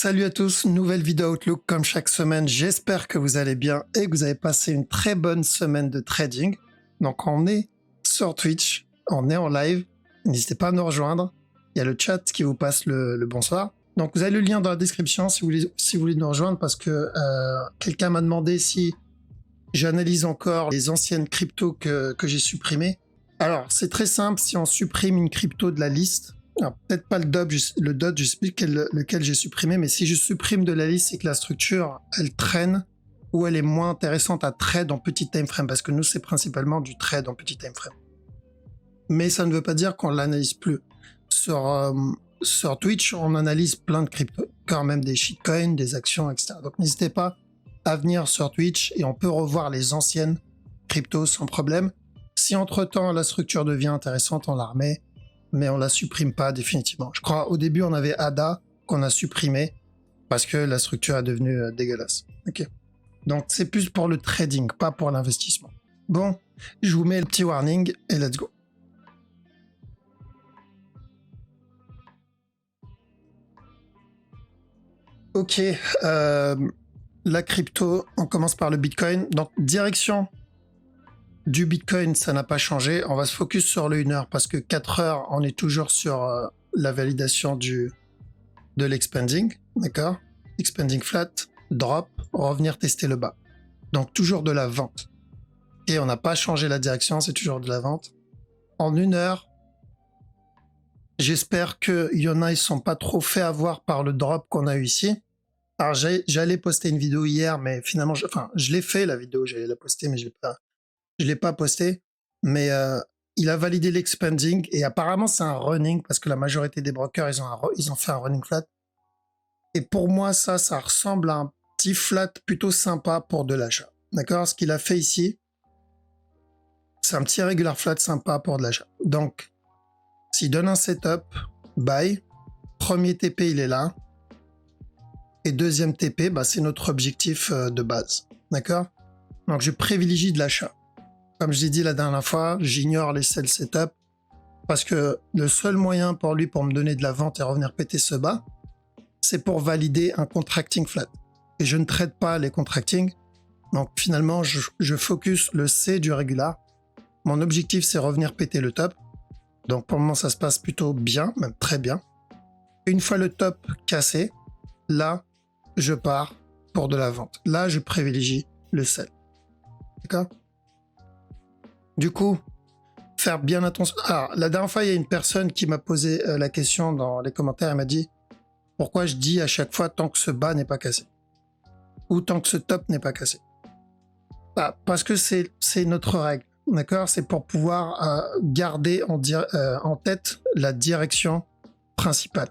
Salut à tous, nouvelle vidéo Outlook comme chaque semaine. J'espère que vous allez bien et que vous avez passé une très bonne semaine de trading. Donc on est sur Twitch, on est en live. N'hésitez pas à nous rejoindre. Il y a le chat qui vous passe le bonsoir. Donc vous avez le lien dans la description si vous voulez nous rejoindre parce que quelqu'un m'a demandé si j'analyse encore les anciennes cryptos que j'ai supprimées. Alors c'est très simple, si on supprime une crypto de la liste, alors peut-être pas le DOT, je sais plus lequel j'ai supprimé, mais si je supprime de la liste, c'est que la structure, elle traîne ou elle est moins intéressante à trade en petit time frame, parce que nous, c'est principalement du trade en petit time frame. Mais ça ne veut pas dire qu'on l'analyse plus. Sur Twitch, on analyse plein de cryptos, quand même des shitcoins, des actions, etc. Donc n'hésitez pas à venir sur Twitch et on peut revoir les anciennes cryptos sans problème. Si entre-temps, la structure devient intéressante, on la remet, mais on la supprime pas définitivement. Je crois au début on avait ADA qu'on a supprimé parce que la structure est devenue dégueulasse. Ok. Donc c'est plus pour le trading, pas pour l'investissement. Bon, je vous mets le petit warning et let's go. Ok, la crypto, on commence par le Bitcoin. Donc direction du Bitcoin, ça n'a pas changé. On va se focus sur le 1 heure parce que 4 heures, on est toujours sur la validation de l'expanding. D'accord? Expanding flat, drop, revenir tester le bas. Donc toujours de la vente. Et on n'a pas changé la direction, c'est toujours de la vente. En 1 heure, j'espère qu'il y en a, ils ne sont pas trop fait avoir par le drop qu'on a eu ici. Alors j'allais poster une vidéo hier, mais finalement, je l'ai fait la vidéo, j'allais la poster, mais je l'ai pas posté, mais il a validé l'expanding et apparemment c'est un running parce que la majorité des brokers ils ont fait un running flat. Et pour moi ça ressemble à un petit flat plutôt sympa pour de l'achat. D'accord? Ce qu'il a fait ici, c'est un petit regular flat sympa pour de l'achat. Donc s'il donne un setup, buy, premier TP il est là, et deuxième TP, bah, c'est notre objectif de base. D'accord? Donc je privilégie de l'achat. Comme je l'ai dit la dernière fois, j'ignore les sell setup parce que le seul moyen pour lui pour me donner de la vente et revenir péter ce bas, c'est pour valider un contracting flat. Et je ne traite pas les contracting. Donc finalement, je focus le C du régular. Mon objectif, c'est revenir péter le top. Donc pour le moment, ça se passe plutôt bien, même très bien. Une fois le top cassé, là, je pars pour de la vente. Là, je privilégie le sell. D'accord ? Du coup, faire bien attention. Alors, la dernière fois, il y a une personne qui m'a posé la question dans les commentaires. Elle m'a dit pourquoi je dis à chaque fois tant que ce bas n'est pas cassé ou tant que ce top n'est pas cassé. Bah, parce que c'est notre règle, d'accord? C'est pour pouvoir garder en tête la direction principale.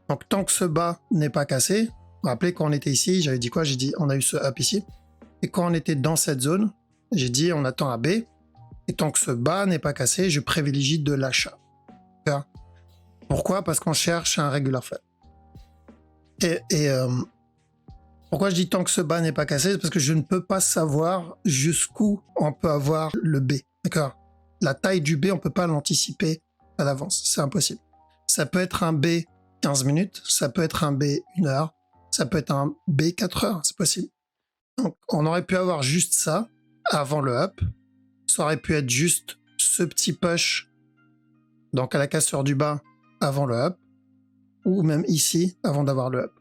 Donc, tant que ce bas n'est pas cassé, vous vous rappelez quand on était ici, j'avais dit quoi? J'ai dit on a eu ce up ici. Et quand on était dans cette zone, j'ai dit on attend à B. Et tant que ce bas n'est pas cassé, je privilégie de l'achat. Pourquoi? Parce qu'on cherche un regular flat. Pourquoi je dis tant que ce bas n'est pas cassé? C'est parce que je ne peux pas savoir jusqu'où on peut avoir le B. D'accord? La taille du B, on ne peut pas l'anticiper à l'avance. C'est impossible. Ça peut être un B 15 minutes, ça peut être un B 1 heure, ça peut être un B 4 heures, c'est possible. Donc, on aurait pu avoir juste ça avant le up. Ça aurait pu être juste ce petit push, donc à la cassure du bas avant le up, ou même ici avant d'avoir le up.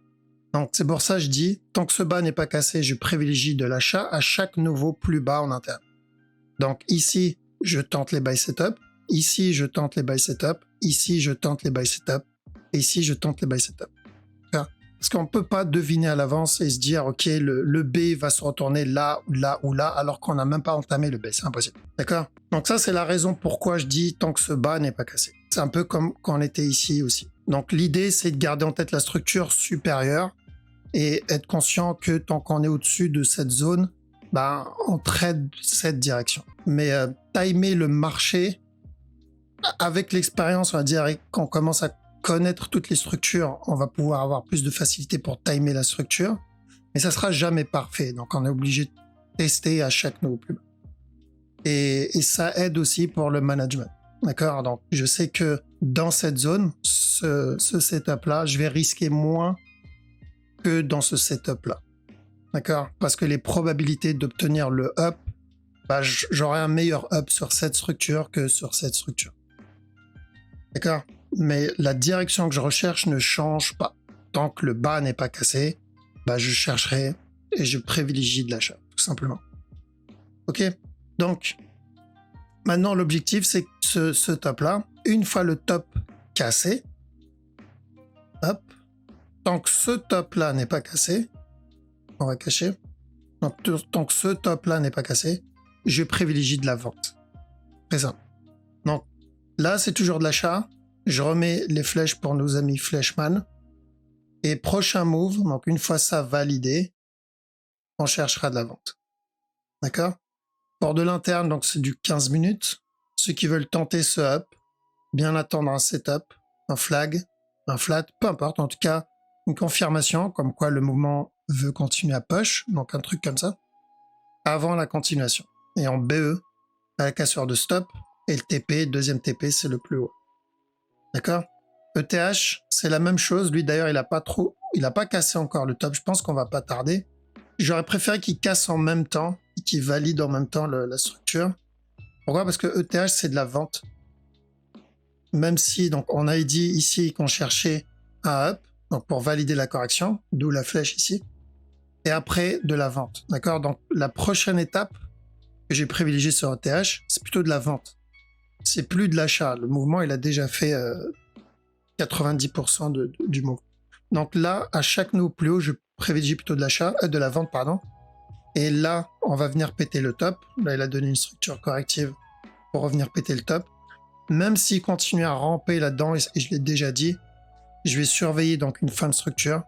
Donc c'est pour ça que je dis, tant que ce bas n'est pas cassé, je privilégie de l'achat à chaque nouveau plus bas en interne. Donc ici, je tente les buy setup, ici je tente les buy setup, ici je tente les buy setup, et ici je tente les buy setup. Parce qu'on ne peut pas deviner à l'avance et se dire, ok, le B va se retourner là, là ou là, alors qu'on n'a même pas entamé le B. C'est impossible. D'accord? Donc ça, c'est la raison pourquoi je dis tant que ce bas n'est pas cassé. C'est un peu comme quand on était ici aussi. Donc l'idée, c'est de garder en tête la structure supérieure et être conscient que tant qu'on est au-dessus de cette zone, ben, on trade cette direction. Mais timer le marché, avec l'expérience, on va dire, et qu'on commence à connaître toutes les structures, on va pouvoir avoir plus de facilité pour timer la structure, mais ça sera jamais parfait. Donc, on est obligé de tester à chaque nouveau plus bas. Et ça aide aussi pour le management. D'accord? Donc, je sais que dans cette zone, ce setup-là, je vais risquer moins que dans ce setup-là. D'accord? Parce que les probabilités d'obtenir le up, bah, j'aurai un meilleur up sur cette structure que sur cette structure. D'accord? Mais la direction que je recherche ne change pas. Tant que le bas n'est pas cassé, bah, je chercherai et je privilégie de l'achat, tout simplement. Ok? Donc, maintenant, l'objectif, c'est que ce top-là, une fois le top cassé, hop, tant que ce top-là n'est pas cassé, on va cacher, donc, tant que ce top-là n'est pas cassé, je privilégie de la vente. C'est ça. Donc, là, c'est toujours de l'achat. Je remets les flèches pour nos amis Fleshman. Et prochain move, donc une fois ça validé, on cherchera de la vente. D'accord? Pour de l'interne, donc c'est du 15 minutes. Ceux qui veulent tenter ce up, bien attendre un setup, un flag, un flat, peu importe, en tout cas, une confirmation comme quoi le mouvement veut continuer à push, donc un truc comme ça, avant la continuation. Et en BE, à la cassure de stop, et le TP, deuxième TP, c'est le plus haut. D'accord? ETH, c'est la même chose. Lui, d'ailleurs, il a pas cassé encore le top. Je pense qu'on va pas tarder. J'aurais préféré qu'il casse en même temps, qu'il valide en même temps la structure. Pourquoi? Parce que ETH, c'est de la vente. Même si, donc, on a dit ici qu'on cherchait un up, donc pour valider la correction, d'où la flèche ici. Et après, de la vente. D'accord? Donc, la prochaine étape que j'ai privilégiée sur ETH, c'est plutôt de la vente. C'est plus de l'achat. Le mouvement, il a déjà fait 90% du mouvement. Donc là, à chaque nouveau plus haut, je privilégie plutôt de l'achat, de la vente, pardon. Et là, on va venir péter le top. Là, il a donné une structure corrective pour revenir péter le top. Même s'il continue à ramper là-dedans, et je l'ai déjà dit, je vais surveiller donc une fin de structure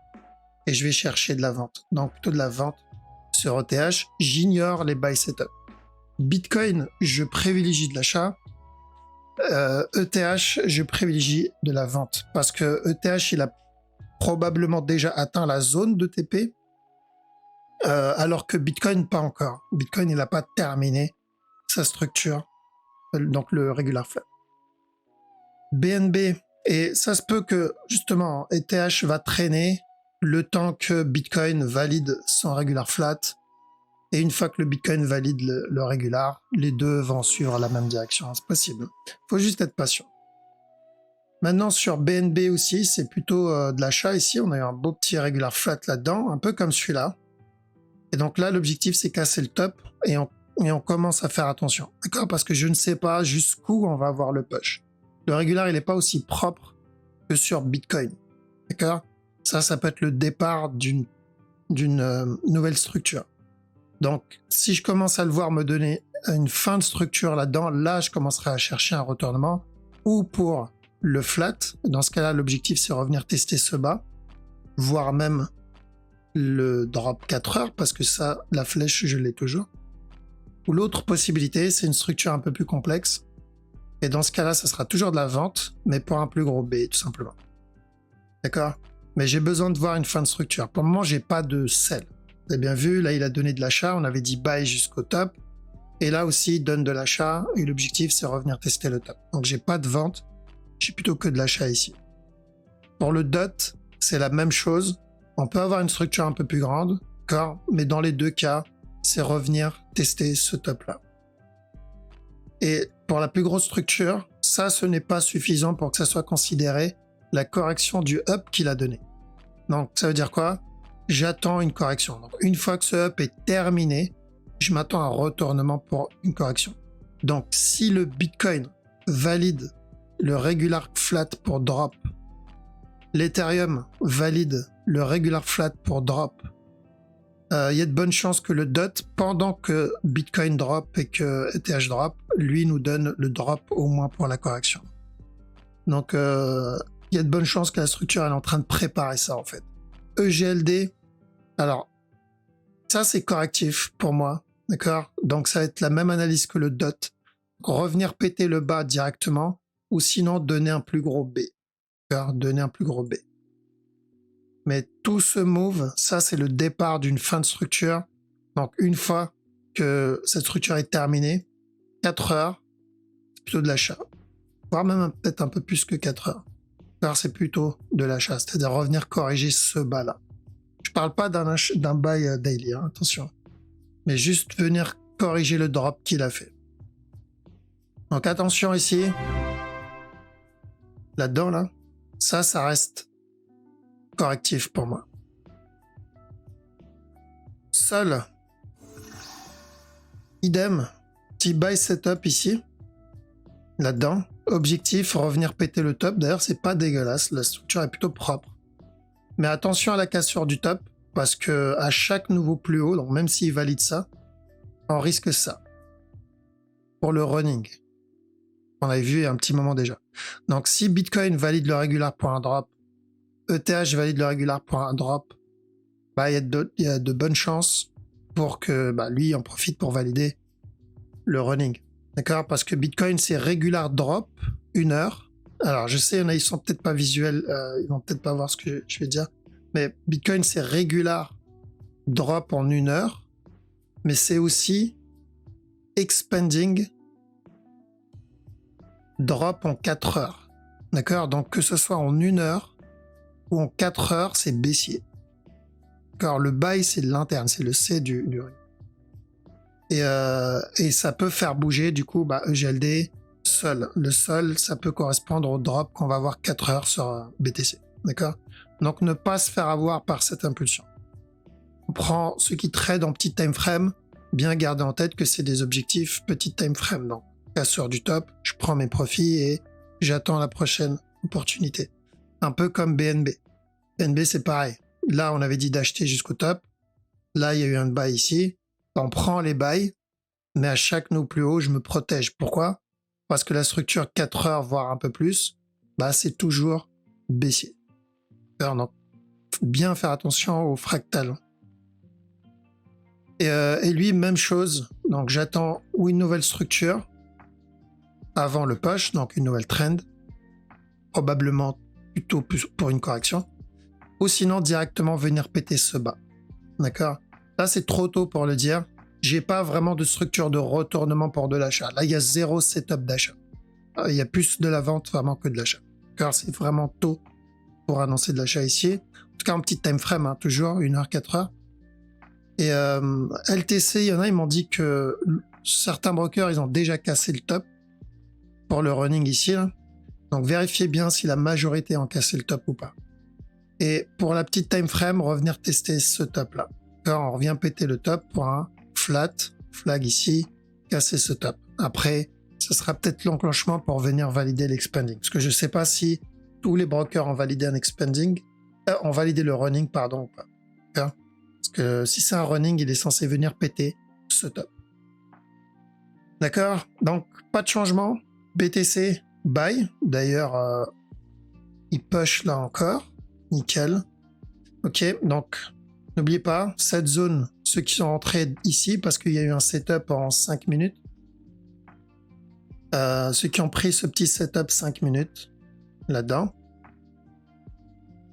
et je vais chercher de la vente. Donc plutôt de la vente sur ETH. J'ignore les buy setup. Bitcoin, je privilégie de l'achat. ETH, je privilégie de la vente parce que ETH, il a probablement déjà atteint la zone de TP, alors que Bitcoin, pas encore. Bitcoin, il n'a pas terminé sa structure, donc le regular flat. BNB, et ça se peut que justement ETH va traîner le temps que Bitcoin valide son regular flat. Et une fois que le Bitcoin valide le régular, les deux vont suivre la même direction. C'est possible. Faut juste être patient. Maintenant, sur BNB aussi, c'est plutôt de l'achat. Ici, on a eu un beau petit régular flat là-dedans, un peu comme celui-là. Et donc là, l'objectif, c'est casser le top et on commence à faire attention. D'accord? Parce que je ne sais pas jusqu'où on va avoir le push. Le régular, il n'est pas aussi propre que sur Bitcoin. D'accord? Ça peut être le départ d'une nouvelle structure. Donc, si je commence à le voir me donner une fin de structure là-dedans, là, je commencerai à chercher un retournement. Ou pour le flat, dans ce cas-là, l'objectif, c'est revenir tester ce bas, voire même le drop 4 heures, parce que ça, la flèche, je l'ai toujours. Ou l'autre possibilité, c'est une structure un peu plus complexe. Et dans ce cas-là, ça sera toujours de la vente, mais pour un plus gros B, tout simplement. D'accord? Mais j'ai besoin de voir une fin de structure. Pour le moment, j'ai pas de sell. Vous avez bien vu, là il a donné de l'achat, on avait dit buy jusqu'au top, et là aussi il donne de l'achat, et l'objectif c'est revenir tester le top. Donc j'ai pas de vente, j'ai plutôt que de l'achat ici. Pour le DOT, c'est la même chose, on peut avoir une structure un peu plus grande, d'accord, mais dans les deux cas, c'est revenir tester ce top là. Et pour la plus grosse structure, ça ce n'est pas suffisant pour que ça soit considéré la correction du up qu'il a donné. Donc ça veut dire quoi? J'attends une correction. Donc, une fois que ce up est terminé, je m'attends à un retournement pour une correction. Donc, si le Bitcoin valide le regular flat pour drop, l'Ethereum valide le regular flat pour drop, il y a de bonnes chances que le DOT, pendant que Bitcoin drop et que ETH drop, lui nous donne le drop au moins pour la correction. Donc, il y a de bonnes chances que la structure elle est en train de préparer ça en fait. EGLD, alors, ça c'est correctif pour moi, d'accord? Donc ça va être la même analyse que le DOT. Donc, revenir péter le bas directement, ou sinon donner un plus gros B. D'accord? Donner un plus gros B. Mais tout ce move, ça c'est le départ d'une fin de structure. Donc une fois que cette structure est terminée, 4 heures, c'est plutôt de l'achat. Voire même peut-être un peu plus que 4 heures. Alors c'est plutôt de l'achat, c'est-à-dire revenir corriger ce bas-là. Je parle pas d'un buy daily, hein, attention. Mais juste venir corriger le drop qu'il a fait. Donc attention ici. Là-dedans, là. Ça reste correctif pour moi. Seul. Idem. Petit buy setup ici. Là-dedans. Objectif, revenir péter le top. D'ailleurs, c'est pas dégueulasse. La structure est plutôt propre. Mais attention à la cassure du top. Parce que à chaque nouveau plus haut, donc même s'il valide ça, on risque ça. Pour le running. On avait vu il y a un petit moment déjà. Donc si Bitcoin valide le régular pour un drop, ETH valide le régular pour un drop, bah, il y a de bonnes chances pour que lui en profite pour valider le running. D'accord? Parce que Bitcoin c'est régular drop, 1 heure. Alors je sais, ils sont peut-être pas visuels, ils vont peut-être pas voir ce que je vais dire. Mais Bitcoin c'est régular drop en 1 heure, mais c'est aussi expanding drop en 4 heures. D'accord? Donc que ce soit en 1 heure ou en 4 heures, c'est baissier. D'accord? Le buy, c'est l'interne, c'est le C du et ça peut faire bouger, du coup, EGLD, sol. Le sol, ça peut correspondre au drop qu'on va avoir 4 heures sur BTC. D'accord? Donc ne pas se faire avoir par cette impulsion. On prend ceux qui trade en petit time frame, bien garder en tête que c'est des objectifs petit time frame. Donc, casseur du top, je prends mes profits et j'attends la prochaine opportunité. Un peu comme BNB. BNB, c'est pareil. Là, on avait dit d'acheter jusqu'au top. Là, il y a eu un buy ici. On prend les buys, mais à chaque nouveau plus haut, je me protège. Pourquoi? Parce que la structure 4 heures, voire un peu plus, c'est toujours baissier. Donc, bien faire attention au fractal. Et lui, même chose. Donc, j'attends ou une nouvelle structure avant le push, donc une nouvelle trend, probablement plutôt pour une correction, ou sinon directement venir péter ce bas. D'accord? Là, c'est trop tôt pour le dire. J'ai pas vraiment de structure de retournement pour de l'achat. Là, il y a 0 setup d'achat. Il y a plus de la vente vraiment que de l'achat. Car c'est vraiment tôt pour annoncer de l'achat ici. En tout cas, en petit time frame, hein, toujours 1 heure, 4 heures. Et LTC, il y en a, ils m'ont dit que certains brokers, ils ont déjà cassé le top pour le running ici. Là. Donc, vérifiez bien si la majorité ont cassé le top ou pas. Et pour la petite time frame, revenir tester ce top-là. On revient péter le top pour un flag ici, casser ce top. Après, ce sera peut-être l'enclenchement pour venir valider l'expanding. Parce que je ne sais pas si tous les brokers ont validé un expanding, ont validé le running, pardon, ou pas. Parce que si c'est un running, il est censé venir péter ce top. D'accord? Donc, pas de changement. BTC, buy. D'ailleurs, il push là encore. Nickel. Ok, donc, n'oubliez pas, cette zone, ceux qui sont entrés ici, parce qu'il y a eu un setup en 5 minutes. Ceux qui ont pris ce petit setup 5 minutes, là-dedans.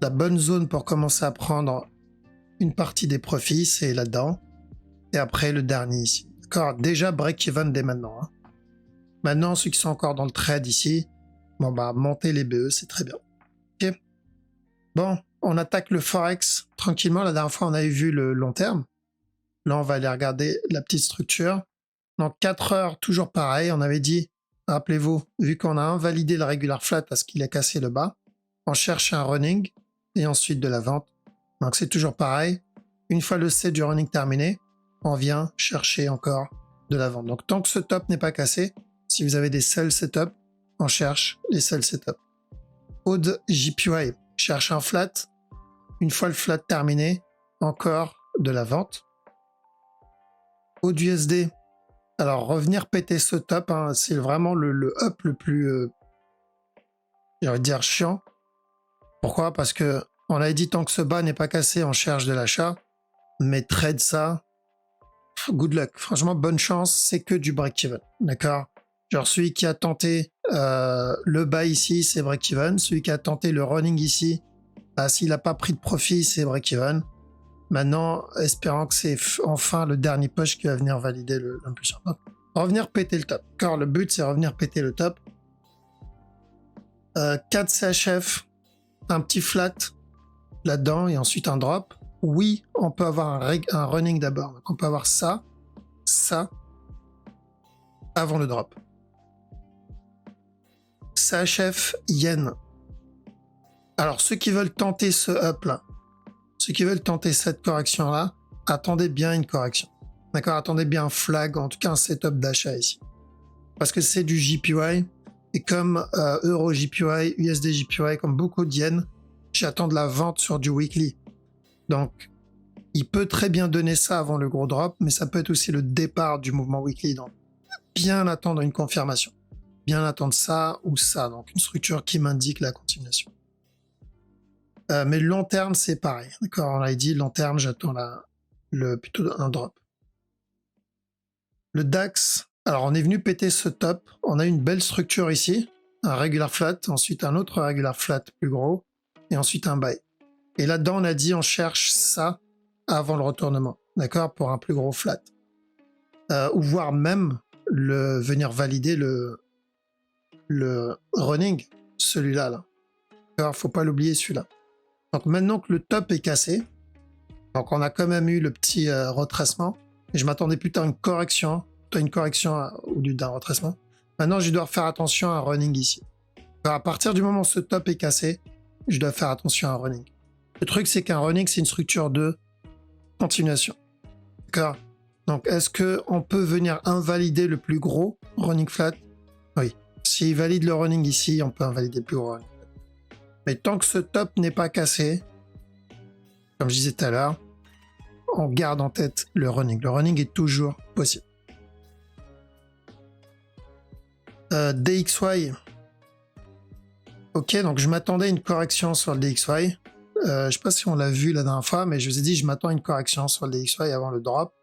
La bonne zone pour commencer à prendre une partie des profits, c'est là-dedans. Et après, le dernier ici. D'accord? Déjà break-even dès maintenant. Hein. Maintenant, ceux qui sont encore dans le trade ici, monter les BE, c'est très bien. Ok? Bon, on attaque le Forex tranquillement. La dernière fois, on avait vu le long terme. Là, on va aller regarder la petite structure. Donc, 4 heures, toujours pareil. On avait dit, rappelez-vous, vu qu'on a invalidé le regular flat parce qu'il a cassé le bas, on cherche un running et ensuite de la vente. Donc, c'est toujours pareil. Une fois le C du running terminé, on vient chercher encore de la vente. Donc, tant que ce top n'est pas cassé, si vous avez des sell setup, on cherche les sell setup. Odd JPY. Cherche un flat. Une fois le flat terminé, encore de la vente. AUD-USD. Alors, revenir péter ce top, hein, c'est vraiment le up le plus, j'ai envie de dire, chiant. Pourquoi? Parce que on avait dit tant que ce bas n'est pas cassé, on cherche de l'achat. Mais trade ça, good luck. Franchement, bonne chance, c'est que du break-even. D'accord? Genre celui qui a tenté le bas ici, c'est break-even. Celui qui a tenté le running ici, s'il n'a pas pris de profit, c'est break-even. Maintenant, espérant que c'est enfin le dernier push qui va venir valider l'impulsion. Revenir péter le top. Car le but, c'est revenir péter le top. 4 CHF, un petit flat là-dedans et ensuite un drop. oui, on peut avoir un running d'abord. Donc on peut avoir ça, ça, avant le drop. CHF Yen. Alors ceux qui veulent tenter ce up là, ceux qui veulent tenter cette correction là, attendez bien une correction. D'accord, attendez bien un flag, en tout cas un setup d'achat ici. Parce que c'est du JPY, et comme Euro JPY, USD JPY, comme beaucoup de Yen, j'attends de la vente sur du weekly. Donc, il peut très bien donner ça avant le gros drop, mais ça peut être aussi le départ du mouvement weekly. Donc, bien attendre une confirmation. Bien attendre ça ou ça. Donc, une structure qui m'indique la continuation. Mais long terme, c'est pareil. D'accord, on l'a dit, long terme, j'attends plutôt un drop. Le DAX, alors on est venu péter ce top. On a une belle structure ici. Un regular flat, ensuite un autre regular flat plus gros, et ensuite un buy. Et là-dedans, on a dit on cherche ça avant le retournement, d'accord, pour un plus gros flat. Ou voire même venir valider le running, celui-là. Là. Alors, faut pas l'oublier, celui-là. Donc maintenant que le top est cassé, donc on a quand même eu le petit retracement, et je m'attendais plutôt à une correction au lieu d'un retracement. Maintenant, je dois faire attention à un running ici. Alors, à partir du moment où ce top est cassé, je dois faire attention à un running. Le truc, c'est qu'un running, c'est une structure de continuation. D'accord? Donc, est-ce qu'on peut venir invalider le plus gros running flat? Oui. S'il valide le running ici, on peut invalider le plus gros running. Mais tant que ce top n'est pas cassé, comme je disais tout à l'heure, on garde en tête le running. Le running est toujours possible. DXY. Ok, donc je m'attendais à une correction sur le DXY. Je sais pas si on l'a vu la dernière fois, mais je vous ai dit, je m'attends à une correction sur le DXY avant le drop.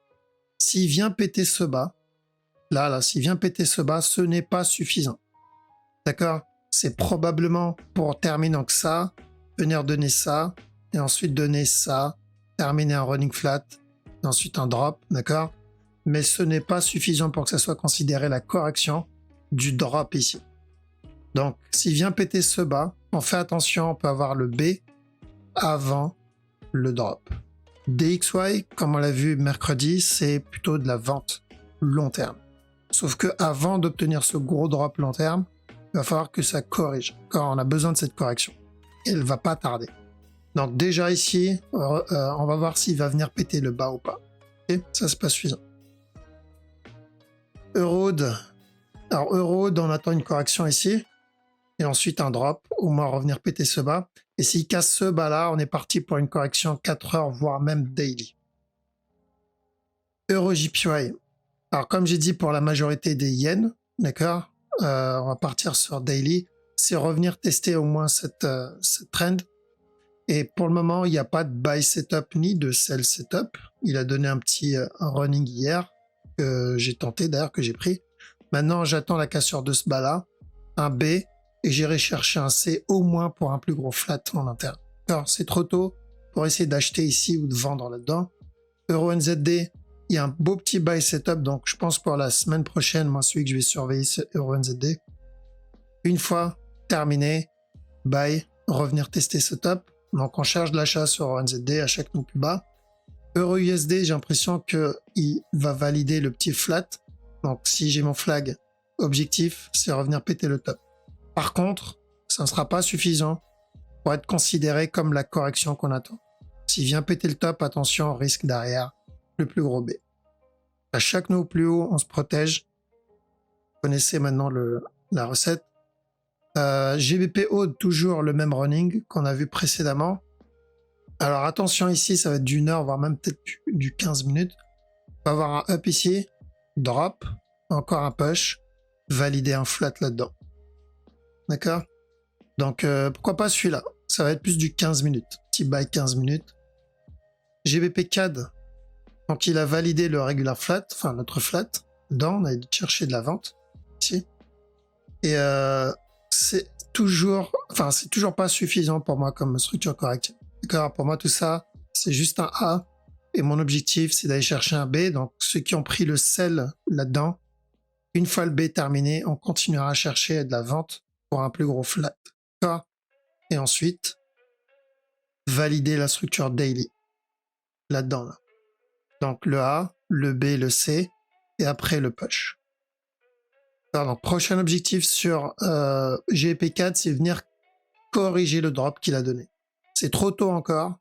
S'il vient péter ce bas, s'il vient péter ce bas, ce n'est pas suffisant. D'accord? C'est probablement pour terminer donc ça, venir donner ça, et ensuite donner ça, terminer un running flat, et ensuite un drop, d'accord? Mais ce n'est pas suffisant pour que ça soit considéré la correction du drop ici. Donc, s'il vient péter ce bas, on fait attention, on peut avoir le B avant le drop. DXY, comme on l'a vu mercredi, c'est plutôt de la vente long terme. Sauf que avant d'obtenir ce gros drop long terme, il va falloir que ça corrige. Quand on a besoin de cette correction. Et elle ne va pas tarder. Donc déjà ici, on va voir s'il va venir péter le bas ou pas. Okay, ça, c'est pas suffisant. Eurode. Alors Eurode, on attend une correction ici. Et ensuite un drop, au moins revenir péter ce bas. Et s'il casse ce bas-là, on est parti pour une correction 4 heures, voire même daily. EuroJPY. Alors comme j'ai dit pour la majorité des yens, d'accord, on va partir sur daily, c'est revenir tester au moins cette trend. Et pour le moment, il n'y a pas de buy setup ni de sell setup. Il a donné un petit running hier que j'ai tenté d'ailleurs, que j'ai pris. Maintenant, j'attends la cassure de ce bas-là, un B, et j'irai chercher un C au moins pour un plus gros flat en interne. Alors, c'est trop tôt pour essayer d'acheter ici ou de vendre là-dedans. EuroNZD, il y a un beau petit buy setup, donc je pense pour la semaine prochaine, moi celui que je vais surveiller, c'est EuroNZD. Une fois terminé, buy, revenir tester ce top. Donc on cherche de l'achat sur EuroNZD à chaque nom plus bas. EuroUSD, j'ai l'impression qu'il va valider le petit flat. Donc si j'ai mon flag objectif, c'est revenir péter le top. Par contre, ça ne sera pas suffisant pour être considéré comme la correction qu'on attend. S'il vient péter le top, attention, risque derrière le plus gros B. À chaque nœud plus haut, on se protège. Vous connaissez maintenant la recette. GBP Aude, toujours le même running qu'on a vu précédemment. Alors attention ici, ça va être d'une heure, voire même peut-être du 15 minutes. On va avoir un up ici, drop, encore un push, valider un flat là-dedans. D'accord? Donc pourquoi pas celui-là? Ça va être plus du 15 minutes. Petit buy 15 minutes. GBP CAD. Donc il a validé le regular flat, enfin notre flat. Dedans, on a cherché de la vente. Ici. Et c'est toujours pas suffisant pour moi comme structure corrective. D'accord? Pour moi, tout ça, c'est juste un A. Et mon objectif, c'est d'aller chercher un B. Donc, ceux qui ont pris le sell là-dedans, une fois le B terminé, on continuera à chercher de la vente pour un plus gros flat. D'accord? Et ensuite, valider la structure daily. là-dedans. Là. Donc le A, le B, le C, et après le push. Alors, donc, prochain objectif sur GP4, c'est venir corriger le drop qu'il a donné. C'est trop tôt encore,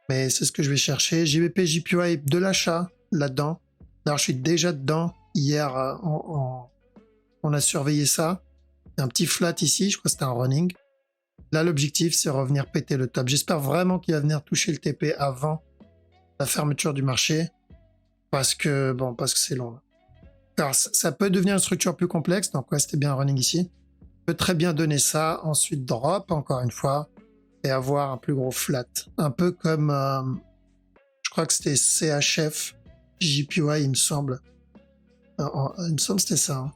mais c'est ce que je vais chercher. GBP, JPY, de l'achat là-dedans. Alors je suis déjà dedans. Hier, on a surveillé ça. Un petit flat ici, je crois que c'était un running. Là, l'objectif, c'est revenir péter le top. J'espère vraiment qu'il va venir toucher le TP avant la fermeture du marché. Parce que c'est long. Là. Alors, ça peut devenir une structure plus complexe. Donc, ouais, c'était bien un running ici. On peut très bien donner ça. Ensuite, drop, encore une fois. Et avoir un plus gros flat. Un peu comme, je crois que c'était CHF, JPY, il me semble. Il me semble que c'était ça. Hein.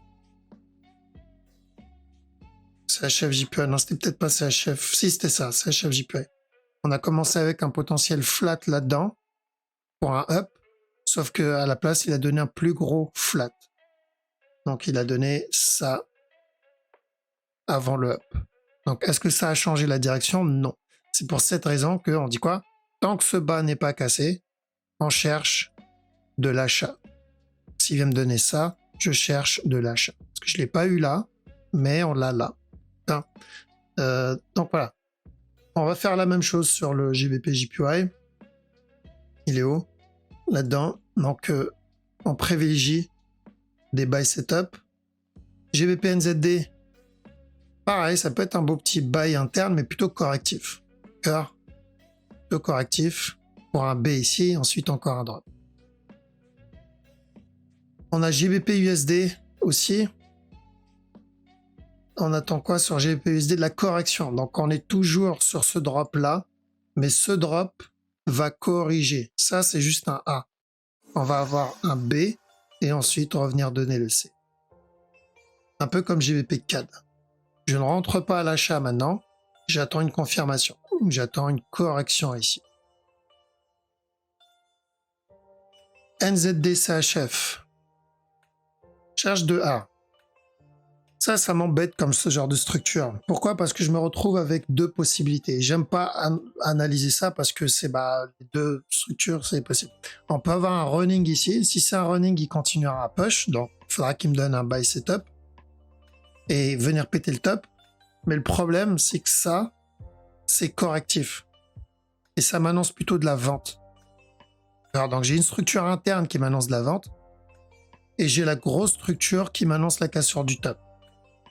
CHF, JPY. Non, c'était peut-être pas CHF. Si, c'était ça, CHF, JPY. On a commencé avec un potentiel flat là-dedans pour un up. Sauf qu'à la place, il a donné un plus gros flat. Donc, il a donné ça avant le up. Donc, est-ce que ça a changé la direction? Non. C'est pour cette raison qu'on dit quoi? Tant que ce bas n'est pas cassé, on cherche de l'achat. S'il vient me donner ça, je cherche de l'achat. Parce que je ne l'ai pas eu là, mais on l'a là. Hein. Donc voilà. On va faire la même chose sur le GBP JPY. Il est où? Là-dedans. Donc, on privilégie des buy setup. GBP NZD, pareil, ça peut être un beau petit buy interne, mais plutôt correctif. D'accord? Plutôt correctif pour un B ici, ensuite encore un drop. On a GBP USD aussi. On attend quoi sur GBP USD? De la correction. Donc on est toujours sur ce drop là, mais ce drop va corriger. Ça, c'est juste un A. On va avoir un B et ensuite revenir donner le C. Un peu comme GBP CAD. Je ne rentre pas à l'achat maintenant. J'attends une confirmation. J'attends une correction ici. NZD CHF. Cherche de A. Ça m'embête comme ce genre de structure. Pourquoi? Parce que je me retrouve avec deux possibilités. J'aime pas analyser ça parce que c'est les deux structures, c'est possible. On peut avoir un running ici. Si c'est un running, il continuera à push. Donc, il faudra qu'il me donne un buy setup et venir péter le top. Mais le problème, c'est que ça, c'est correctif. Et ça m'annonce plutôt de la vente. Alors, donc, j'ai une structure interne qui m'annonce de la vente. Et j'ai la grosse structure qui m'annonce la cassure du top.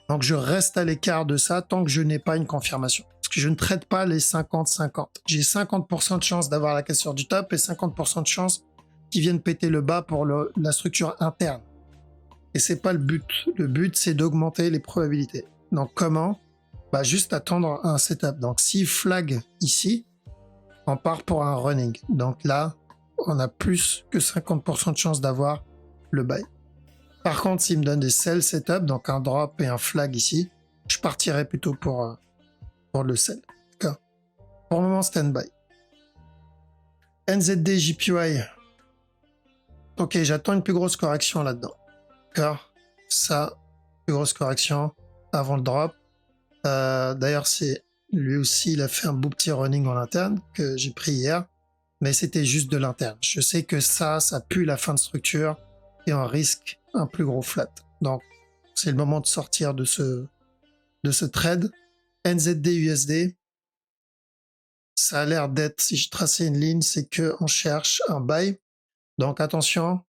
Donc, je reste à l'écart de ça tant que je n'ai pas une confirmation. Parce que je ne traite pas les 50-50. J'ai 50% de chance d'avoir la cassure du top et 50% de chance qu'ils viennent péter le bas pour la structure interne. Et c'est pas le but. Le but, c'est d'augmenter les probabilités. Donc, comment? Juste attendre un setup. Donc, s'il flag ici, on part pour un running. Donc là, on a plus que 50% de chance d'avoir le buy. Par contre, s'il me donne des sell setup, donc un drop et un flag ici, je partirai plutôt pour le sell. D'accord. Pour le moment, stand-by. NZD, JPY. Ok, j'attends une plus grosse correction là-dedans. D'accord. Ça, plus grosse correction avant le drop. D'ailleurs, c'est lui aussi, il a fait un beau petit running en interne que j'ai pris hier, mais c'était juste de l'interne. Je sais que ça pue la fin de structure et on risque un plus gros flat. Donc, c'est le moment de sortir de ce trade. NZD USD, ça a l'air d'être, si je traçais une ligne, c'est qu'on cherche un buy. Donc, attention,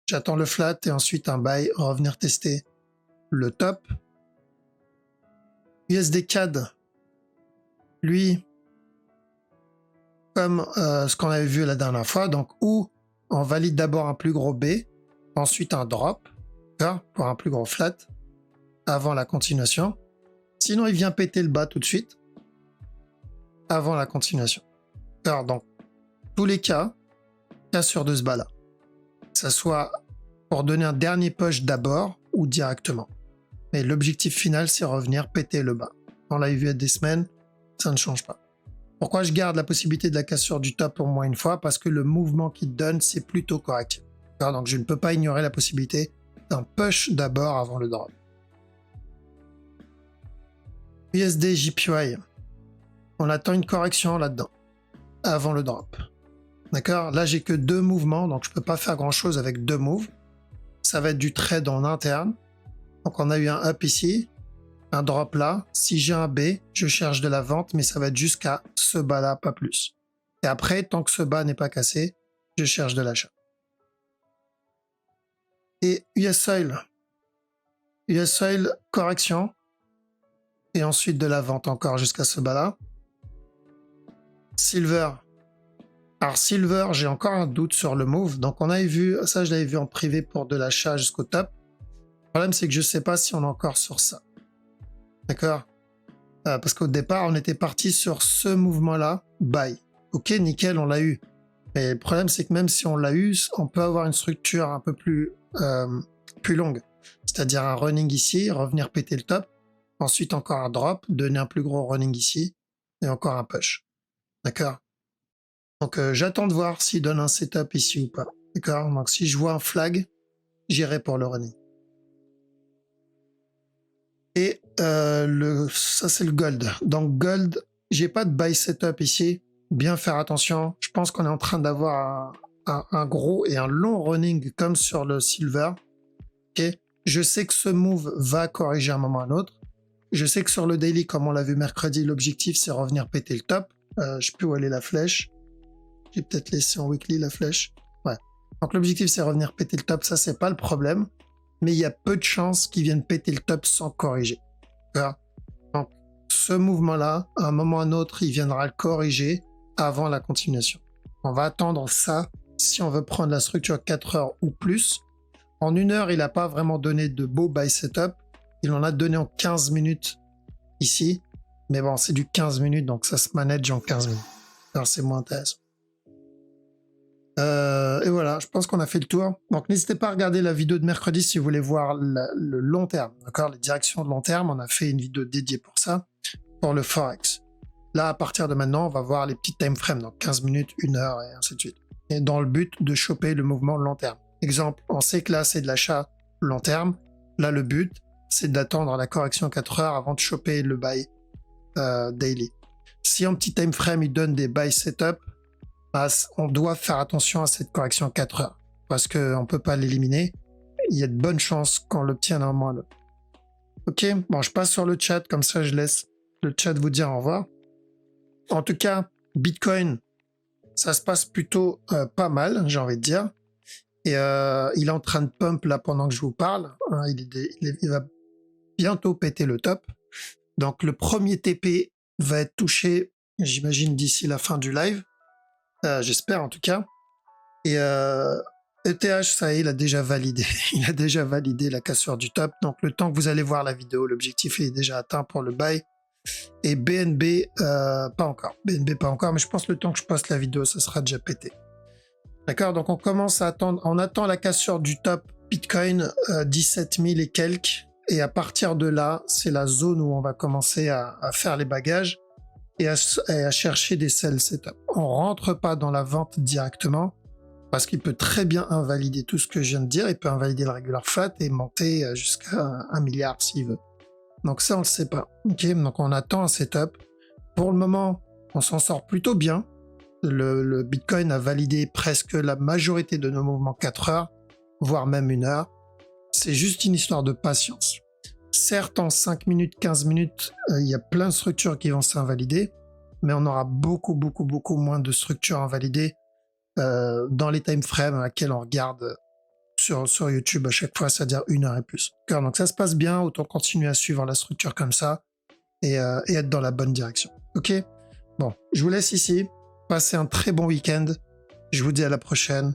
j'attends le flat et ensuite un buy, revenir tester le top. USD CAD, lui, comme ce qu'on avait vu la dernière fois, donc où on valide d'abord un plus gros B, ensuite un drop, pour un plus gros flat, avant la continuation. Sinon, il vient péter le bas tout de suite, avant la continuation. Alors, donc, tous les cas sur de ce bas-là. Que ça soit pour donner un dernier push d'abord ou directement. Mais l'objectif final, c'est revenir péter le bas. On l'a vu il y a des semaines, ça ne change pas. Pourquoi je garde la possibilité de la cassure du top au moins une fois? Parce que le mouvement qu'il donne, c'est plutôt correct. Donc je ne peux pas ignorer la possibilité d'un push d'abord avant le drop. USD JPY. On attend une correction là-dedans, avant le drop. D'accord? Là, j'ai que 2 mouvements, donc je peux pas faire grand-chose avec 2 moves. Ça va être du trade en interne. Donc on a eu un up ici, un drop là. Si j'ai un B, je cherche de la vente, mais ça va être jusqu'à ce bas là, pas plus. Et après, tant que ce bas n'est pas cassé, je cherche de l'achat. Et US Oil. US Oil, correction. Et ensuite de la vente encore jusqu'à ce bas là. Silver. Alors Silver, j'ai encore un doute sur le move. Donc on avait vu, ça je l'avais vu en privé pour de l'achat jusqu'au top. Le problème c'est que je sais pas si on est encore sur ça. D'accord? Parce qu'au départ on était parti sur ce mouvement là, buy. Ok, nickel, on l'a eu. Mais le problème c'est que même si on l'a eu, on peut avoir une structure un peu plus longue. C'est-à-dire un running ici, revenir péter le top. Ensuite encore un drop, donner un plus gros running ici. Et encore un push. D'accord? Donc j'attends de voir s'il donne un setup ici ou pas. D'accord? Donc si je vois un flag, j'irai pour le running. Et ça c'est le gold. Donc gold, j'ai pas de buy setup ici. Bien faire attention. Je pense qu'on est en train d'avoir un gros et un long running comme sur le silver. Ok? Je sais que ce move va corriger à un moment ou à un autre. Je sais que sur le daily, comme on l'a vu mercredi, l'objectif c'est revenir péter le top. Je peux où aller la flèche. J'ai peut-être laissé en weekly la flèche. Ouais. Donc l'objectif c'est revenir péter le top, ça c'est pas le problème. Mais il y a peu de chances qu'ils viennent péter le top sans corriger. Donc ce mouvement-là, à un moment ou à un autre, il viendra le corriger avant la continuation. On va attendre ça si on veut prendre la structure 4 heures ou plus. En 1 heure, il n'a pas vraiment donné de beau buy setup. Il en a donné en 15 minutes ici. Mais bon, c'est du 15 minutes, donc ça se manage en 15 minutes. Alors c'est moins intéressant. Et voilà, je pense qu'on a fait le tour. Donc n'hésitez pas à regarder la vidéo de mercredi si vous voulez voir le long terme, d'accord, les directions de long terme. On a fait une vidéo dédiée pour ça, pour le Forex. Là, à partir de maintenant, on va voir les petits time frames, donc 15 minutes, 1 heure et ainsi de suite. Et dans le but de choper le mouvement long terme. Exemple, on sait que là, c'est de l'achat long terme. Là, le but, c'est d'attendre la correction 4 heures avant de choper le buy daily. Si en petit time frame, il donne des buy setup, on doit faire attention à cette correction 4 heures parce qu'on ne peut pas l'éliminer. Il y a de bonnes chances qu'on l'obtienne à un moment ou à l'autre. Ok, bon, je passe sur le chat, comme ça je laisse le chat vous dire au revoir. En tout cas, Bitcoin, ça se passe plutôt pas mal, j'ai envie de dire. Et il est en train de pump là pendant que je vous parle. Il va bientôt péter le top. Donc le premier TP va être touché, j'imagine, d'ici la fin du live. J'espère en tout cas. Et ETH, ça y est, il a déjà validé. Il a déjà validé la cassure du top. Donc le temps que vous allez voir la vidéo, l'objectif est déjà atteint pour le buy. Et BNB, pas encore. BNB, pas encore, mais je pense que le temps que je poste la vidéo, ça sera déjà pété. D'accord, donc on commence à attendre. On attend la cassure du top Bitcoin, 17 000 et quelques. Et à partir de là, c'est la zone où on va commencer à faire les bagages et à chercher des sell setup. On rentre pas dans la vente directement parce qu'il peut très bien invalider tout ce que je viens de dire. Il peut invalider le regular flat et monter jusqu'à 1 milliard s'il veut. Donc ça, on le sait pas. Ok, donc on attend un setup. Pour le moment, on s'en sort plutôt bien. Le Bitcoin a validé presque la majorité de nos mouvements 4 heures, voire même 1 heure. C'est juste une histoire de patience. Certes, en 5 minutes, 15 minutes, il y a plein de structures qui vont s'invalider, mais on aura beaucoup moins de structures invalidées dans les time frames à laquelle on regarde sur YouTube à chaque fois, c'est-à-dire 1 heure et plus. Donc ça se passe bien, autant continuer à suivre la structure comme ça et être dans la bonne direction. Ok? Bon, je vous laisse ici. Passez un très bon week-end. Je vous dis à la prochaine.